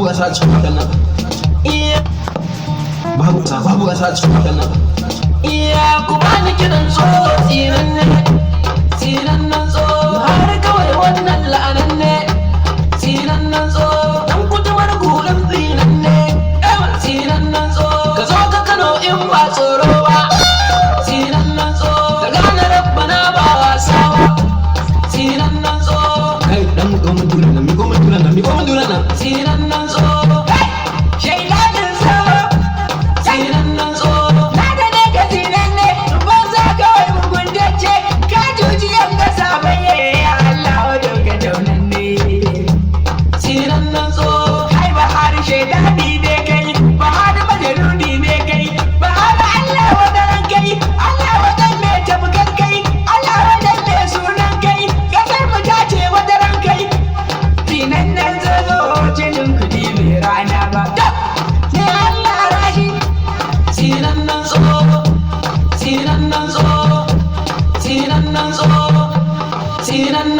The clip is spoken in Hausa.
gasa cikin nan. Babu gasa cikin nan. Iya ku bani kiran so sinannen so har kawai wannan la'ananne sinannen so dan kutumar gulan tsinanne sinannen so ka zo ka Kano in ba tsoro ba sinannen so ka gane rabbana ba wasa ba sinannen so Kai dan mu goma duran nan, mi goma duran nan. sinannen so shaidanin so sinannen so na da ne ka sinanne ban za kawai mugundace ka juji yan gasa baye Allah wajen ka daunanne sinannen so kai ba har shaidani ne kai ba har majaluni ne kai ba har Allah wajen kai Allah wajen ne tabbatar kai Allah wajen ne sunan kai kasar mu ta ce wajen kai sinannen zo jinin kudi mai rana ba ne Allah rashi sinannen so sinannen so sinannen so sinannen